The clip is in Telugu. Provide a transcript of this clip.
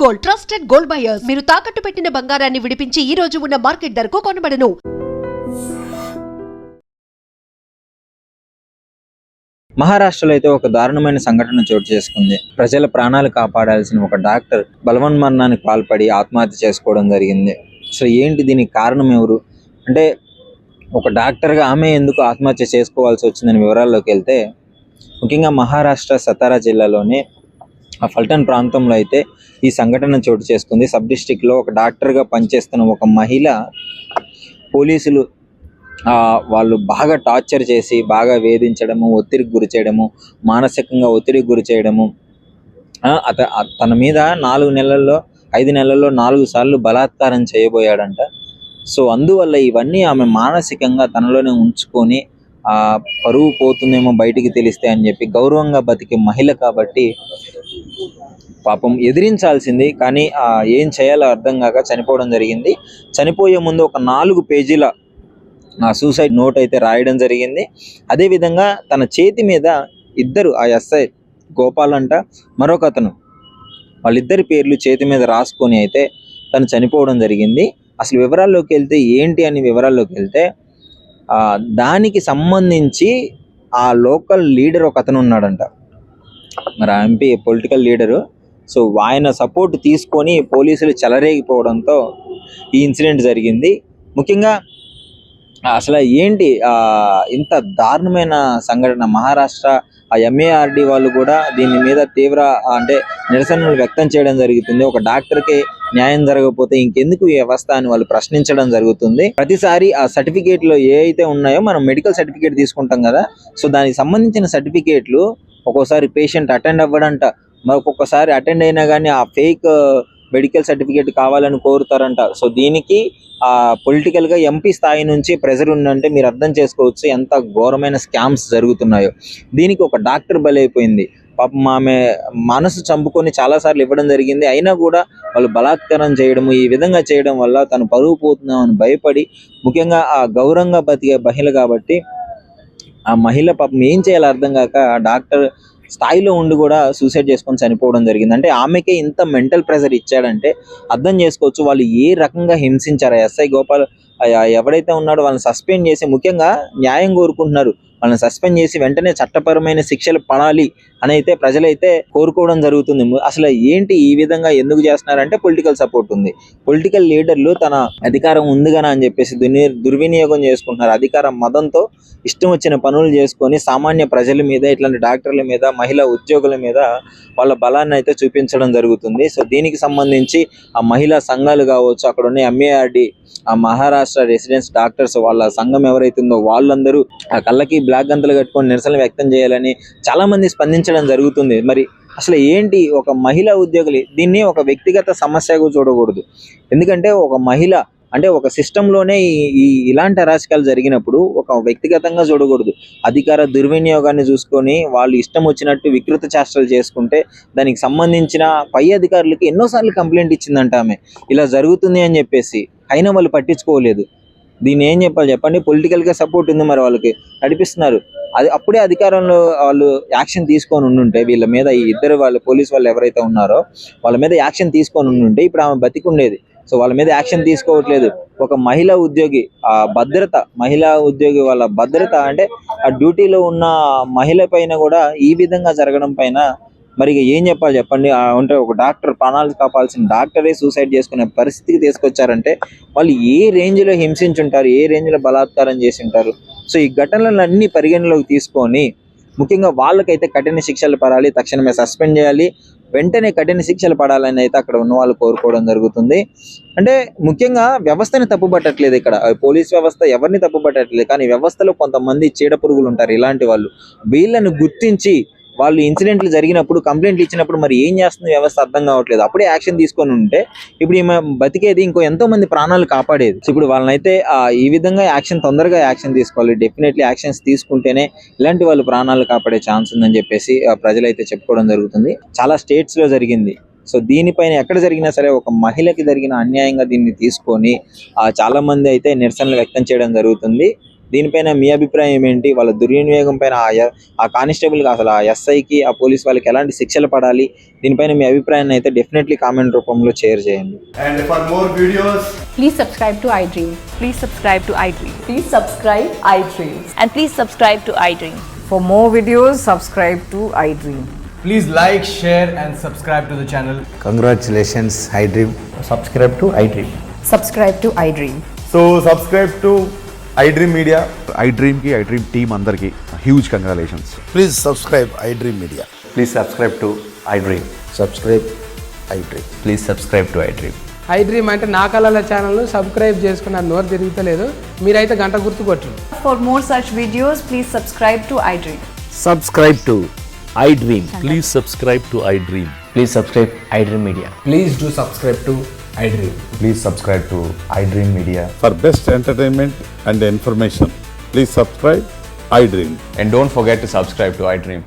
Gold, trusted gold buyers. మీరు తాకట్టు పెట్టిన బంగారాన్ని విడిపించి ఈ రోజు ఉన్న మార్కెట్ ధరకు కొనబడను. మహారాష్ట్రలో అయితే ఒక దారుణమైన సంఘటన చోటు చేసుకుంది. ప్రజల ప్రాణాలు కాపాడాల్సిన ఒక డాక్టర్ బలవన్మరణానికి పాల్పడి ఆత్మహత్య చేసుకోవడం జరిగింది. సో ఏంటి దీనికి కారణం ఎవరు అంటే, ఒక డాక్టర్గా ఆమె ఎందుకు ఆత్మహత్య చేసుకోవాల్సి వచ్చిందని వివరాల్లోకి వెళ్తే, ముఖ్యంగా మహారాష్ట్ర సతారా జిల్లాలోని ఆ ఫల్టన్ ప్రాంతంలో అయితే ఈ సంఘటన చోటు చేసుకుంది. సబ్ డిస్ట్రిక్ట్లో ఒక డాక్టర్గా పనిచేస్తున్న ఒక మహిళ పోలీసులు వాళ్ళు బాగా టార్చర్ చేసి, బాగా వేధించడము, ఒత్తిడికి గురి చేయడము, మానసికంగా ఒత్తిడికి గురి చేయడము, తన మీద 5 నెలల్లో 4 సార్లు బలాత్కారం చేయబోయాడంట. సో అందువల్ల ఇవన్నీ ఆమె మానసికంగా తనలోనే ఉంచుకొని పరువు పోతుందేమో బయటికి తెలిస్తే అని చెప్పి, గౌరవంగా బతికే మహిళ కాబట్టి పాపం ఎదిరించాల్సింది, కానీ ఏం చేయాలో అర్థం కాక చనిపోవడం జరిగింది. చనిపోయే ముందు ఒక 4 పేజీల సూసైడ్ నోట్ అయితే రాయడం జరిగింది. అదేవిధంగా తన చేతి మీద ఇద్దరు, ఆ ఎస్ఐ గోపాల్ అంట, మరొక అతను, వాళ్ళిద్దరి పేర్లు చేతి మీద రాసుకొని అయితే తను చనిపోవడం జరిగింది. అసలు వివరాల్లోకి వెళ్తే ఏంటి అని వివరాల్లోకి వెళ్తే, దానికి సంబంధించి ఆ లోకల్ లీడర్ ఒక అతను ఉన్నాడంట, మరి ఆ ఎంపీ పొలిటికల్ లీడరు. సో ఆయన సపోర్ట్ తీసుకొని పోలీసులు చెలరేగిపోవడంతో ఈ ఇన్సిడెంట్ జరిగింది. ముఖ్యంగా అసలు ఏంటి ఇంత దారుణమైన సంఘటన. మహారాష్ట్ర MARD వాళ్ళు కూడా దీని మీద తీవ్ర నిరసనలు వ్యక్తం చేయడం జరుగుతుంది. ఒక డాక్టర్కి న్యాయం జరగకపోతే ఇంకెందుకు ఈ వ్యవస్థ అని వాళ్ళు ప్రశ్నించడం జరుగుతుంది. ప్రతిసారి ఆ సర్టిఫికేట్లు ఏ అయితే ఉన్నాయో, మనం మెడికల్ సర్టిఫికేట్ తీసుకుంటాం కదా, సో దానికి సంబంధించిన సర్టిఫికేట్లు ఒక్కోసారి పేషెంట్ అటెండ్ అవ్వడంట, ఒక్కొక్కసారి అటెండ్ అయినా కానీ ఆ ఫేక్ మెడికల్ సర్టిఫికేట్ కావాలని కోరుతారంట. సో దీనికి పొలిటికల్గా MP స్థాయి నుంచి ప్రెజర్ ఉందంటే మీరు అర్థం చేసుకోవచ్చు ఎంత ఘోరమైన స్కామ్స్ జరుగుతున్నాయో. దీనికి ఒక డాక్టర్ బలైపోయింది. పాపం ఆమె మనసు చంపుకొని చాలాసార్లు ఇవ్వడం జరిగింది. అయినా కూడా వాళ్ళు బలాత్కారం చేయడము, ఈ విధంగా చేయడం వల్ల తను పరువు పోతున్నామని భయపడి, ముఖ్యంగా ఆ గౌరవంగా బతికే మహిళ కాబట్టి ఆ మహిళ పాపం ఏం చేయాలో అర్థం కాక డాక్టర్ స్థాయిలో ఉండి కూడా సూసైడ్ చేసుకొని చనిపోవడం జరిగింది. అంటే ఆమెకే ఇంత మెంటల్ ప్రెషర్ ఇచ్చాడంటే అర్థం చేసుకోవచ్చు వాళ్ళు ఏ రకంగా హింసించారు. ఎస్ఐ గోపాల్ ఎవరైతే ఉన్నాడో వాళ్ళని సస్పెండ్ చేసి, ముఖ్యంగా న్యాయం కోరుకుంటున్నారు, వాళ్ళని సస్పెండ్ చేసి వెంటనే చట్టపరమైన శిక్షలు పడాలి అని అయితే ప్రజలైతే కోరుకోవడం జరుగుతుంది. అసలు ఏంటి ఈ విధంగా ఎందుకు చేస్తున్నారంటే, పొలిటికల్ సపోర్ట్ ఉంది. పొలిటికల్ లీడర్లు తన అధికారం ఉందిగానా అని చెప్పేసి దుర్వినియోగం చేసుకుంటున్నారు. అధికారం మదంతో ఇష్టం వచ్చిన పనులు చేసుకొని సామాన్య ప్రజల మీద, ఇట్లాంటి డాక్టర్ల మీద, మహిళా ఉద్యోగుల మీద వాళ్ళ బలాన్ని అయితే చూపించడం జరుగుతుంది. సో దీనికి సంబంధించి ఆ మహిళా సంఘాలు కావచ్చు, అక్కడ ఉన్న MARD, ఆ మహారాష్ట్ర రెసిడెన్స్ డాక్టర్స్ వాళ్ళ సంఘం ఎవరైతే ఉందో వాళ్ళందరూ ఆ కళ్ళకి బ్లాక్ గంతలు కట్టుకొని నిరసనలు వ్యక్తం చేయాలని చాలా మంది స్పందించడం జరుగుతుంది. మరి అసలు ఏంటి, ఒక మహిళా ఉద్యోగులు దీన్ని ఒక వ్యక్తిగత సమస్యగా చూడకూడదు. ఎందుకంటే ఒక మహిళ ఒక సిస్టంలోనే ఇలాంటి అరాచకాలు జరిగినప్పుడు ఒక వ్యక్తిగతంగా చూడకూడదు. అధికార దుర్వినియోగాన్ని చూసుకొని వాళ్ళు ఇష్టం వచ్చినట్టు వికృత చేష్టలు చేసుకుంటే దానికి సంబంధించిన పై అధికారులకి ఎన్నోసార్లు కంప్లైంట్ ఇచ్చిందంట ఆమె, ఇలా జరుగుతుంది అని చెప్పేసి. అయినా వాళ్ళు పట్టించుకోలేదు. దీన్ని ఏం చెప్పాలి చెప్పండి. పొలిటికల్గా సపోర్ట్ ఉంది, మరి వాళ్ళకి నడిపిస్తున్నారు. అప్పుడే అధికారంలో వాళ్ళు యాక్షన్ తీసుకొని ఉండుంటే వీళ్ళ మీద, ఈ ఇద్దరు వాళ్ళు పోలీసు వాళ్ళు ఎవరైతే ఉన్నారో వాళ్ళ మీద యాక్షన్ తీసుకొని ఉండుంటే ఇప్పుడు ఆమె బతికుండేది. సో వాళ్ళ మీద యాక్షన్ తీసుకోవట్లేదు. ఒక మహిళా ఉద్యోగి మహిళా ఉద్యోగి వాళ్ళ భద్రత ఆ డ్యూటీలో ఉన్న మహిళ పైన కూడా ఈ విధంగా జరగడం పైన మరి ఏం చెప్పాలి చెప్పండి. ఒక డాక్టర్ ప్రాణాలు కాపాల్సిన డాక్టరే సూసైడ్ చేసుకునే పరిస్థితికి తీసుకొచ్చారంటే వాళ్ళు ఏ రేంజ్లో హింసించుంటారు, ఏ రేంజ్లో బలాత్కారం చేసి ఉంటారు. సో ఈ ఘటనలను అన్ని పరిగణలోకి తీసుకొని ముఖ్యంగా వాళ్ళకైతే కఠిన శిక్షలు పడాలి, తక్షణమే సస్పెండ్ చేయాలి, వెంటనే కఠిన శిక్షలు పడాలని అయితే అక్కడ ఉన్న వాళ్ళు కోరుకోవడం జరుగుతుంది. ముఖ్యంగా వ్యవస్థని తప్పుపట్టట్లేదు ఇక్కడ, పోలీస్ వ్యవస్థ ఎవరిని తప్పుపట్టట్లేదు, కానీ వ్యవస్థలో కొంతమంది చీడ పురుగులు ఉంటారు. ఇలాంటి వీళ్ళను గుర్తించి వాళ్ళు ఇన్సిడెంట్లు జరిగినప్పుడు కంప్లైంట్లు ఇచ్చినప్పుడు మరి ఏం చేస్తుంది వ్యవస్థ అర్థం కావట్లేదు. అప్పుడే యాక్షన్ తీసుకొని ఉంటే ఇప్పుడు ఈమె బతికేది, ఇంకో ఎంతో మంది ప్రాణాలు కాపాడేది. ఇప్పుడు వాళ్ళనైతే ఈ విధంగా తొందరగా యాక్షన్ తీసుకోవాలి. డెఫినెట్లీ యాక్షన్స్ తీసుకుంటేనే ఇలాంటి వాళ్ళు ప్రాణాలు కాపాడే ఛాన్స్ ఉందని చెప్పేసి ప్రజలైతే చెప్పుకోవడం జరుగుతుంది. చాలా స్టేట్స్ లో జరిగింది. సో దీనిపైన ఎక్కడ జరిగినా సరే ఒక మహిళకి జరిగిన అన్యాయంగా దీన్ని తీసుకొని చాలా మంది అయితే నిరసనలు వ్యక్తం చేయడం జరుగుతుంది. దీనిపైన మీ అభిప్రాయం ఏంటి? వాళ్ళ దుర్వినియోగం పైన ఆ కానిస్టేబుల్కి అసలు ఆ ఎస్ఐకి ఆ పోలీస్ వాళ్ళకి ఎలాంటి శిక్షలు పడాలి? దీనిపైన మీ అభిప్రాయాన్ని అయితే డెఫినెట్లీ కామెంట్ రూపంలో షేర్ చేయండి. And for more videos, Please subscribe to iDream. Please subscribe to iDream. Please subscribe iDream. And please subscribe to iDream. For more videos, subscribe to iDream. please like, share and subscribe to the channel. Congratulations, iDream. Subscribe to iDream. Subscribe to iDream. So subscribe to iDream Media. iDream की iDream team अंदर की huge congratulations. Please subscribe iDream Media. Please subscribe to iDream. Subscribe iDream. Please subscribe to iDream. iDream అంటే నా కళల ఛానల్ను సబ్స్క్రైబ్ చేసుకున్న నోరు తిరుగుతలేదు, మీరైతే గంట గుర్తు కొట్టండి. For more such videos, please subscribe to iDream. Subscribe to iDream. Please subscribe to iDream. Please subscribe iDream Media. Please do subscribe to iDream. Please subscribe to iDream Media. For best entertainment and information, please subscribe iDream. And don't forget to subscribe to iDream.